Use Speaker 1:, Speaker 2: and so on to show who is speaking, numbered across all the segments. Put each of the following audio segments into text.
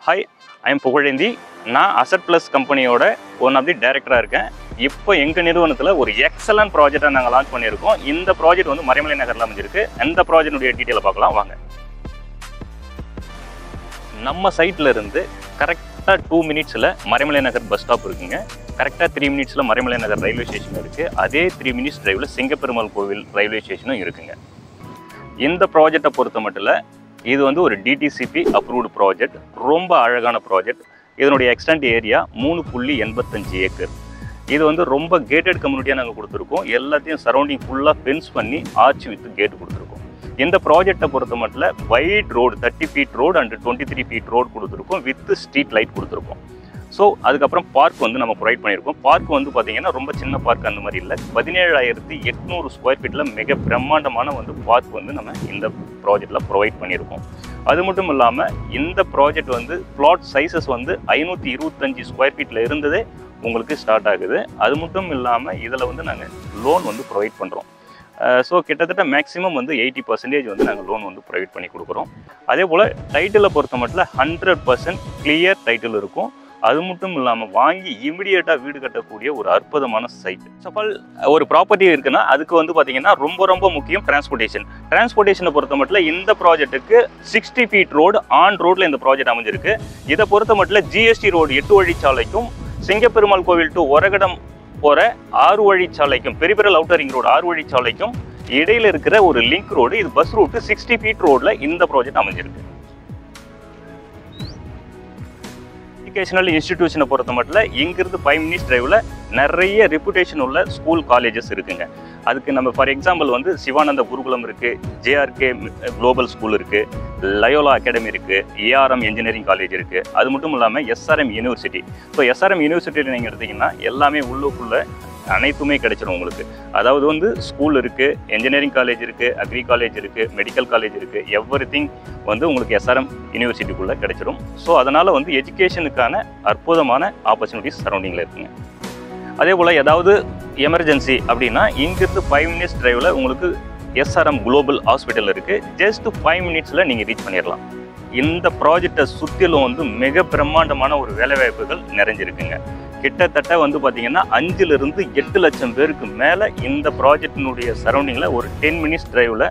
Speaker 1: Hi, I am Pugalindi. நான் Asset Plus கம்பெனியோட one of the டைரக்டரா இருக்கேன். இப்போ எங்க நிறுவனத்துல ஒரு எக்ஸலன்ட் ப்ராஜெக்ட்டை நாங்க லான்ச் பண்ணியிருக்கோம். இந்த ப்ராஜெக்ட் வந்து மறைமலை நகர்ல அமைஞ்சிருக்கு. அந்த ப்ராஜெக்ட்டுடைய டீடைலை பார்க்கலாம் வாங்க. நம்ம சைட்ல இருந்து கரெக்டா 2 மினிட்ஸ்ல மறைமலை நகர் பஸ் ஸ்டாப் இருக்குங்க. கரெக்டா 3 மினிட்ஸ்ல மறைமலை நகர் ரயில்வே ஸ்டேஷன் இருக்கு. அதே 3 மினிட்ஸ் டிரைவ்ல சிங்கப்பெருமாள் கோவில் ரயில்வே ஸ்டேஷனும் இருக்குங்க. இந்த ப்ராஜெக்ட்டை பொறுத்த மட்டும் இது வந்து ஒரு DTCP அப்ரூவ்டு ப்ராஜெக்ட். ரொம்ப அழகான ப்ராஜெக்ட். இதனுடைய எக்ஸ்டெண்ட் ஏரியா 3.85 ஏக்கர். இது வந்து ரொம்ப கேட்டட் கம்யூனிட்டியாக நாங்கள் கொடுத்துருக்கோம். எல்லாத்தையும் சரௌண்டிங் ஃபுல்லாக ஃபென்ஸ் பண்ணி ஆர்ச் வித் கேட் கொடுத்துருக்கோம். இந்த ப்ராஜெக்டை பொறுத்த மட்டும் wide road 30 feet road and 23 feet road கொடுத்துருக்கோம். வித் ஸ்ட்ரீட் லைட் கொடுத்துருக்கோம். ஸோ அதுக்கப்புறம் பார்க் வந்து நம்ம ப்ரொவைட் பண்ணியிருக்கோம். பார்க் வந்து பார்த்தீங்கன்னா ரொம்ப சின்ன பார்க் அந்த மாதிரி இல்லை. 17,800 ஸ்கொயர் ஃபீட்டில் மிக பிரம்மாண்டமான வந்து பார்க் வந்து நம்ம இந்த ப்ராஜெக்டில் ப்ரொவைட் பண்ணியிருக்கோம். அது மட்டும் இல்லாமல் இந்த ப்ராஜெக்ட் வந்து பிளாட் சைஸஸ் வந்து 525 ஸ்கொயர் ஃபீட்டில் இருந்ததே உங்களுக்கு ஸ்டார்ட் ஆகுது. அது மட்டும் இல்லாமல் இதில் வந்து நாங்கள் லோன் வந்து ப்ரொவைட் பண்ணுறோம். ஸோ கிட்டத்தட்ட மேக்ஸிமம் வந்து 80% வந்து நாங்கள் லோன் வந்து ப்ரொவைட் பண்ணி கொடுக்குறோம். அதே போல் டைட்டிலை பொறுத்த மட்டும் 100% கிளியர் டைட்டில் இருக்கும். அது மட்டும் இல்லாமல் வாங்கி இமிடியேட்டாக வீடு கட்டக்கூடிய ஒரு அற்புதமான சைட். சப்பால் ஒரு ப்ராப்பர்ட்டி இருக்குன்னா அதுக்கு வந்து பார்த்தீங்கன்னா ரொம்ப முக்கியம் டிரான்ஸ்போர்ட்டேஷன். டிரான்ஸ்போர்ட்டேஷனை பொறுத்த மட்டும் இந்த ப்ராஜெக்ட்டுக்கு 60 ஃபீட் ரோடு ஆன் ரோட்டில் இந்த ப்ராஜெக்ட் அமைஞ்சிருக்கு. இதை பொறுத்த மட்டும் GST ரோடு 8 வழிச்சாலைக்கும் சிங்கப்பெருமாள் கோவில் டு ஒரகடம் போகிற 6 வழிச்சாலைக்கும் பெரிபெரல் அவுட்டர் ரிங் ரோடு 6 வழிச்சாலைக்கும் இடையில இருக்கிற ஒரு லிங்க் ரோடு. இது பஸ் ரூட்டு 60 ஃபீட் ரோடில் இந்த ப்ராஜெக்ட் அமைஞ்சிருக்கு. எஜுகேஷனல் இன்ஸ்டிடியூஷனை பொறுத்த மட்டும் இங்கிருந்து 5 மினிட்ஸ் டிரைவில் நிறைய ரெப்புடேஷன் உள்ள ஸ்கூல் காலேஜஸ் இருக்குங்க. அதுக்கு நம்ம ஃபார் எக்ஸாம்பிள் வந்து சிவானந்த குருகுலம் இருக்குது, JRK குளோபல் ஸ்கூல் இருக்குது, லயோலா அகாடமி இருக்குது, ARM இன்ஜினியரிங் காலேஜ் இருக்குது. அது மட்டும் இல்லாமல் SRM யூனிவர்சிட்டி. ஸோ SRM யூனிவர்சிட்டியில் நீங்கள் எடுத்திங்கன்னா எல்லாமே உள்ளுக்குள்ளே அனைத்துமே கிடைச்சிடும் உங்களுக்கு. அதாவது வந்து ஸ்கூல் இருக்குது, என்ஜினியரிங் காலேஜ் இருக்குது, அக்ரி காலேஜ் இருக்குது, மெடிக்கல் காலேஜ் இருக்குது, எவ்ரிதிங் வந்து உங்களுக்கு SRM யூனிவர்சிட்டிக்குள்ளே கிடைச்சிடும். ஸோ அதனால் வந்து எஜுகேஷனுக்கான அற்புதமான ஆப்பர்ச்சுனிட்டிஸ் சரௌண்டிங்கில் இருக்குங்க. அதே போல் ஏதாவது எமர்ஜென்சி அப்படின்னா இங்கிருந்து 5 மினிட்ஸ் டிரைவில் உங்களுக்கு SRM குளோபல் ஹாஸ்பிட்டல் இருக்குது. ஜஸ்ட் 5 மினிட்ஸில் நீங்கள் ரீச் பண்ணிடலாம். இந்த ப்ராஜெக்டை சுற்றிலும் வந்து மிக பிரம்மாண்டமான ஒரு வேலைவாய்ப்புகள் நிறைஞ்சிருக்குங்க. கிட்டத்தட்ட வந்து பார்த்தீங்கன்னா 5 to 8 லட்சம் பேருக்கு மேலே இந்த ப்ராஜெக்டினுடைய சரௌண்டிங்கில் ஒரு 10 மினிட்ஸ் டிரைவில்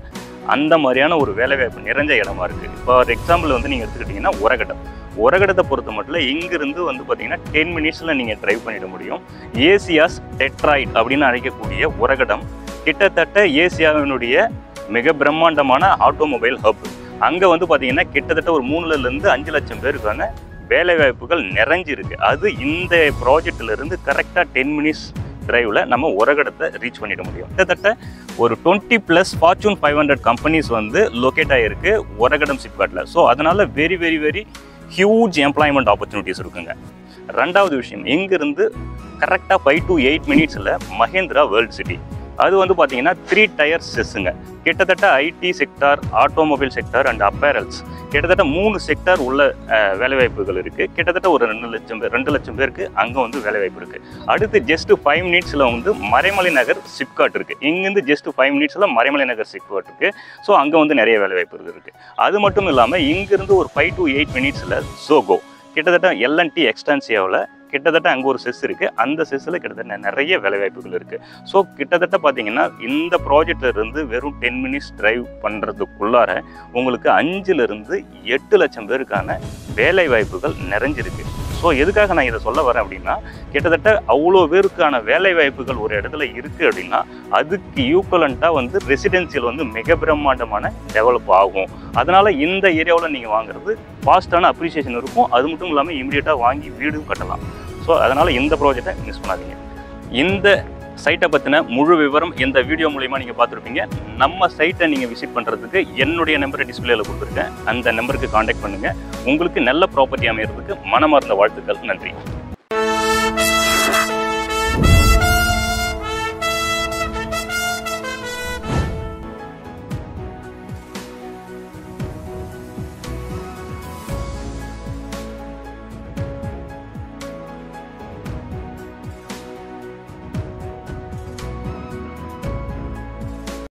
Speaker 1: அந்த மாதிரியான ஒரு வேலைவாய்ப்பு நிறைஞ்ச இடமா இருக்குது. இப்போ ஃபார் எக்ஸாம்பிள் வந்து நீங்கள் எடுத்துக்கிட்டிங்கன்னா ஒரகடத்தை பொறுத்த மட்டும் இங்கிருந்து வந்து பார்த்தீங்கன்னா 10 மினிட்ஸில் நீங்கள் டிரைவ் பண்ணிட முடியும். ஏசியாஸ் டெட்ராய்ட் அப்படின்னு அழைக்கக்கூடிய ஒரகடம் கிட்டத்தட்ட ஏசியாவினுடைய மிக பிரம்மாண்டமான ஆட்டோமொபைல் ஹப். அங்கே வந்து பார்த்தீங்கன்னா கிட்டத்தட்ட ஒரு 3 to 5 லட்சம் பேருக்கான வேலைவாய்ப்புகள் நிறைஞ்சிருக்கு. அது இந்த ப்ராஜெக்டிலிருந்து கரெக்டாக 10 மினிட்ஸ் டிரைவில் நம்ம ஒரகடத்தை ரீச் பண்ணிட முடியும். கிட்டத்தட்ட ஒரு 20+ Fortune 500 கம்பெனிஸ் வந்து லொக்கேட் ஆகிருக்கு ஒரகடம் சிப்காட்டில். ஸோ அதனால் வெரி ஹியூஜ் எம்ப்ளாய்மெண்ட் ஆப்பர்ச்சுனிட்டிஸ் இருக்குங்க. ரெண்டாவது விஷயம், இங்கிருந்து கரெக்டாக 5 to 8 மினிட்ஸில் மஹேந்திரா வேர்ல்ட் சிட்டி. அது வந்து பார்த்தீங்கன்னா 3 டயர் செஸ்ஸுங்க. கிட்டத்தட்ட IT sector, automobile sector and apparels கிட்டத்தட்ட 3 செக்டார் உள்ள வேலைவாய்ப்புகள் இருக்குது. கிட்டத்தட்ட ஒரு 2 லட்சம் பேருக்கு அங்கே வந்து வேலைவாய்ப்பு இருக்குது. அடுத்து ஜஸ்ட் 5 மினிட்ஸில் வந்து மறைமலை நகர் சிப்காட் இருக்குது. இங்கேருந்து ஜஸ்ட் 5 மினிட்ஸில் மறைமலை நகர் சிப்காட் இருக்குது. ஸோ அங்கே வந்து நிறைய வேலைவாய்ப்புகள் இருக்குது. அது மட்டும் இல்லாமல் இங்கிருந்து ஒரு 5 to 8 மினிட்ஸில் சோகோ கிட்டத்தட்ட LNT எக்ஸ்டான்சியாவில் கிட்டத்தட்ட அங்கே ஒரு செஸ் இருக்குது. அந்த செஸ்ஸில் கிட்டத்தட்ட நிறைய வேலைவாய்ப்புகள் இருக்குது. ஸோ கிட்டத்தட்ட பார்த்தீங்கன்னா இந்த ப்ராஜெக்டிலிருந்து வெறும் 10 மினிட்ஸ் டிரைவ் பண்ணுறதுக்குள்ளார உங்களுக்கு 5 to 8 லட்சம் பேருக்கான வேலைவாய்ப்புகள் நிறைஞ்சிருக்கு. ஸோ எதுக்காக நான் இதை சொல்ல வரேன் அப்படின்னா கிட்டத்தட்ட அவ்வளோ பேருக்கான வேலைவாய்ப்புகள் ஒரு இடத்துல இருக்குது அப்படின்னா அதுக்கு ஈக்குவலண்ட்டாக வந்து ரெசிடென்சியல் வந்து மிக பிரம்மாண்டமான டெவலப் ஆகும். அதனால் இந்த ஏரியாவில் நீங்கள் வாங்குறது ஃபாஸ்ட்டான அப்ரிசியேஷன் இருக்கும். அது மட்டும் இல்லாமல் இமீடியட்டாக வாங்கி வீடும் கட்டலாம். ஸோ அதனால் இந்த ப்ராஜெக்டை மிஸ் பண்ணாதீங்க. இந்த சைட்டை பற்றின முழு விவரம் இந்த வீடியோ மூலிமா நீங்கள் பார்த்துருப்பீங்க. நம்ம சைட்டை நீங்கள் விசிட் பண்ணுறதுக்கு என்னுடைய நம்பரை டிஸ்பிளேயில் கொடுத்துருக்கேன். அந்த நம்பருக்கு காண்டாக்ட் பண்ணுங்கள். உங்களுக்கு நல்ல ப்ராப்பர்ட்டி அமைகிறதுக்கு மனமார்ந்த வாழ்த்துக்கள். நன்றி.